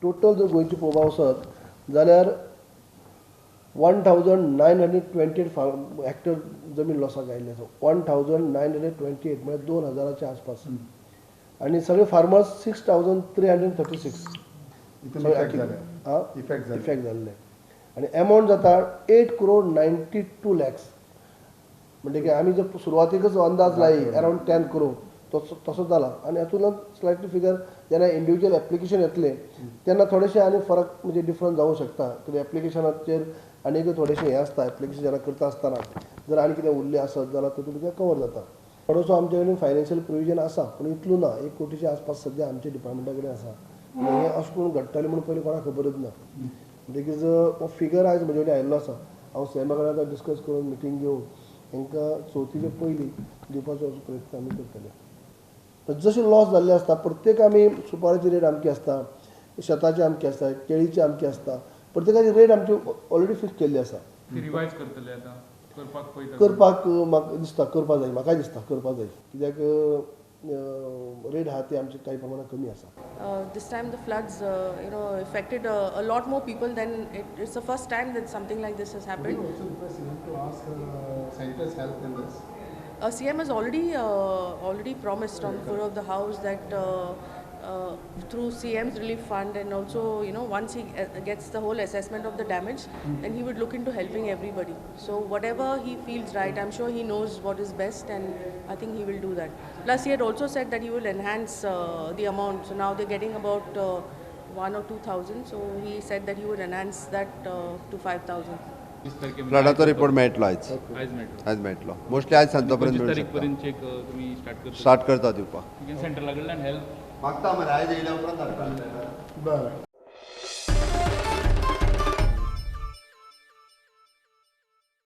Total जर गोंयची पळोवपाक वचत जाल्यार 1928 हेक्टर जमीन लॉसाक आयिल्ले. 1928 म्हणजे 2000च्या आसपास. आणि सगळे फार्मर्स 6336 इफेक्ट जाल्ले. आणि अमावंट जाता 8,92,00,000. म्हणजे की आम्ही जर सुरवातीकच अंदाज लाई अराउंड 10 करोड तसो जाला. आणि हातूंतल्यान स्लायटली फिगर जेन्ना इंडिव्हिज्युअल एप्लिकेशन येतले तेन्ना थोडेशे आनी फरक म्हणजे डिफरंस जावंक शकता. कित्याक एप्लिकेशनाचेर आनीक थोडेशें हें आसता. एप्लिकेशन जेन्ना करता आसतना जर आनी कितें उरलें आसत जाल्यार तातूंत तुका कवर जाता. थोडोसो आमचे कडेन फायनान्शियल प्रोविजन आसा पूण इतलो ना. 1 कोटीच्या आसपास सद्या आमच्या डिपार्टमेंटा कडेन आसा. हें अशें करून घडटलें म्हणून पयलीं कोणाक खबरच ना. म्हणटकीच हो फिगर आयज म्हजे कडेन आयिल्लो आसा. हांव सीएमा कडेन आतां डिस्कस करून मिटींग घेवन तांकां चवथीचे पयलीं दिवपाचो प्रयत्न आमी करतले. जशें लॉस जाल्ले आसता प्रत्येक आमी सुपारेची रेट अमकी आसता, शेताची अमकी आसता, केळीची अमकी आसता. प्रत्येकाची रेट आमची ऑलरेडी फिक्स केल्ली आसा. रिवायज करतले आतां करपाक म्हाका दिसता करपाक जाय. म्हाकाय दिसता करपाक जाय. कित्याक रेट आहा ती आमची कांय प्रमाणात कमी आसा. This time the floods, affected a lot more people than it's the first time that something like this has happened. Would you also request CM to ask Centre's help in this? CM has already promised on the floor of the House that through CM's relief fund and also once he gets the whole assessment of the damage, then he would look into helping everybody. So whatever he feels right, I'm sure he knows what is best, and I think he will do that. Plus he had also said that he will enhance the amount. So now they're getting about 1,000 or 2,000. So he said that he would enhance that to 5,000. फ्लडाचो report मेळटलो आयज मेळटलो. Mostly आयज सांजचो पर्यंत मेळूं शकता. Start करता दिवपाक सेंट्रला कडल्यान हेल्प मागता मरे आयज येयल्या उपरांत धाडटा. बरं.